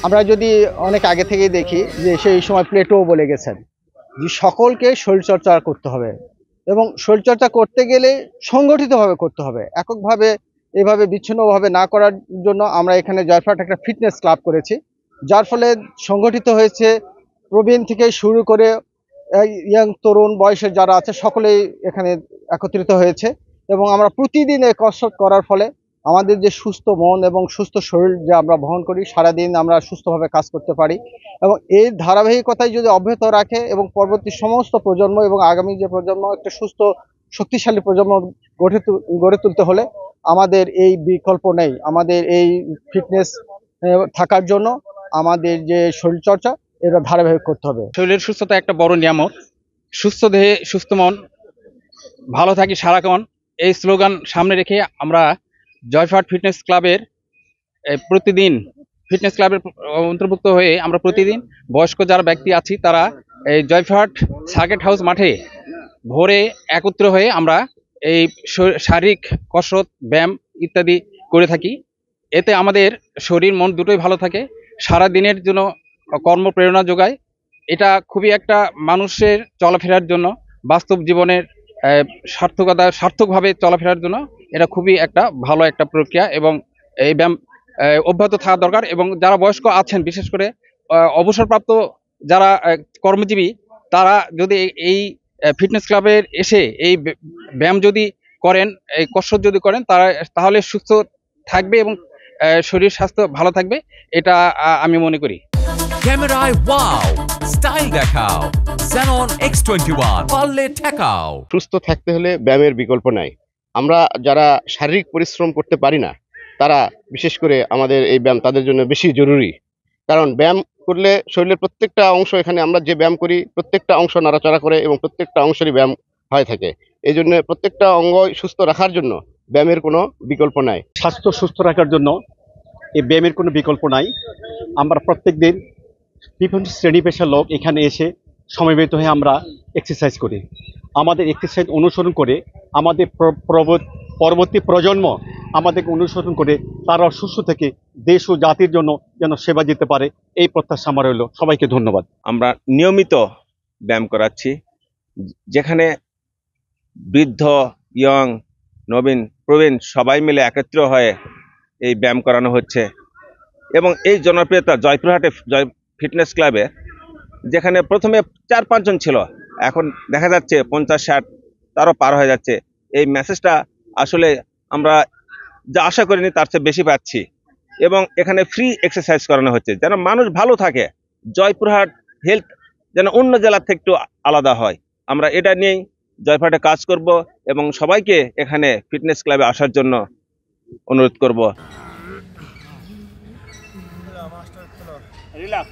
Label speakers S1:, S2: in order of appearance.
S1: আমরা যদি অনেক আগে থেকেই দেখি যে সেই সময় প্লেটো বলে গেছেন যে সকলকে শরীরচর্চা করতে হবে এবং শরীরচর্চা করতে গেলে সংগঠিতভাবে করতে হবে, এককভাবে এভাবে বিচ্ছিন্নভাবে না করার জন্য আমরা এখানে জয়ফ্রাট একটা ফিটনেস ক্লাব করেছি, যার ফলে সংগঠিত হয়েছে প্রবীণ থেকে শুরু করে ইয়াং তরুণ বয়সের যারা আছে সকলেই এখানে একত্রিত হয়েছে এবং আমরা প্রতিদিন এই কসরত করার ফলে আমাদের যে সুস্থ মন এবং সুস্থ শরীর যে আমরা বহন করি, সারাদিন আমরা সুস্থভাবে কাজ করতে পারি এবং এই ধারাবাহিকতায় যদি অব্যাহত রাখে এবং পরবর্তী সমস্ত প্রজন্ম এবং আগামী যে প্রজন্ম একটা সুস্থ শক্তিশালী প্রজন্ম গড়ে তুলতে হলে আমাদের এই বিকল্প নেই। আমাদের এই ফিটনেস থাকার জন্য আমাদের যে শরীরচর্চা এটা ধারাবাহিক করতে হবে।
S2: শরীরের সুস্থতা একটা বড় নিয়ামক। সুস্থ দেহে সুস্থ মন, ভালো থাকি সারাক্ষণ, এই স্লোগান সামনে রেখে আমরা জয়ফ্রাট ফিটনেস ক্লাবের প্রতিদিন ফিটনেস ক্লাবের অন্তর্ভুক্ত হয়ে আমরা প্রতিদিন বয়স্ক যারা ব্যক্তি আছি তারা এই জয়ফ্রাট সার্কিট হাউস মাঠে ভোরে একত্র হয়ে আমরা এই শারীরিক কসরত, ব্যায়াম ইত্যাদি করে থাকি। এতে আমাদের শরীর মন দুটোই ভালো থাকে, সারা দিনের জন্য কর্মপ্রেরণা যোগায়। এটা খুবই একটা মানুষের চলাফেরার জন্য, বাস্তব জীবনের সার্থকভাবে চলাফেরার জন্য এটা খুবই একটা ভালো একটা প্রক্রিয়া এবং এই ব্যায়াম অব্যাহত থাকা দরকার। এবং যারা বয়স্ক আছেন, বিশেষ করে অবসরপ্রাপ্ত যারা কর্মজীবী, তারা যদি এই ফিটনেস ক্লাবের এসে এই ব্যায়াম যদি করেন, এই কসরত যদি করেন, তাহলে সুস্থ থাকবে এবং শরীর স্বাস্থ্য ভালো থাকবে, এটা আমি মনে করি।
S3: ক্যামেরায় ওয়াও, স্টাইল দেখাও, Xenon X21 পারলে ঠেকাও।
S4: সুস্থ থাকতে হলে ব্যায়ামের বিকল্প নাই। আমরা যারা শারীরিক পরিশ্রম করতে পারি না, তারা বিশেষ করে আমাদের এই ব্যায়াম তাদের জন্য বেশি জরুরি। কারণ ব্যায়াম করলে শরীরের প্রত্যেকটা অংশ, এখানে আমরা যে ব্যায়াম করি প্রত্যেকটা অংশ নাড়াচাড়া করে এবং প্রত্যেকটা অংশেরই ব্যায়াম হয়ে থাকে। এই জন্য প্রত্যেকটা অঙ্গ সুস্থ রাখার জন্য ব্যায়ামের কোনো বিকল্প নাই।
S5: স্বাস্থ্য সুস্থ রাখার জন্য এই ব্যায়ামের কোনো বিকল্প নাই। আমরা প্রত্যেক দিন বিভিন্ন শ্রেণী পেশার লোক এখানে এসে সমবেত হয়ে আমরা এক্সারসাইজ করি। আমাদের এক্সারসাইজ অনুসরণ করে আমাদের পরবর্তী প্রজন্ম আমাদেরকে অনুসরণ করে তারা সুস্থ থেকে দেশ ও জাতির জন্য যেন সেবা দিতে পারে, এই প্রত্যাশা আমার রইল। সবাইকে ধন্যবাদ।
S6: আমরা নিয়মিত ব্যায়াম করাচ্ছি, যেখানে বৃদ্ধ, ইয়ং, নবীন, প্রবীণ সবাই মিলে একত্র হয়ে এই ব্যায়াম করানো হচ্ছে। এবং এই জনপ্রিয়তা জয়পুরহাটে ফিটনেস ক্লাবে, যেখানে প্রথমে 4-5 জন ছিল, এখন দেখা যাচ্ছে 50-60 তারও পার হয়ে যাচ্ছে। এই মেসেজটা আসলে আমরা যা আশা করিনি তার চেয়ে বেশি পাচ্ছি। এবং এখানে ফ্রি এক্সারসাইজ করানো হচ্ছে যেন মানুষ ভালো থাকে, জয়পুরহাট হেলথ যেন অন্য জেলার থেকে একটু আলাদা হয়। আমরা এটা নিয়েই জয়পুরহাটে কাজ করব এবং সবাইকে এখানে ফিটনেস ক্লাবে আসার জন্য অনুরোধ করব।
S7: Relax.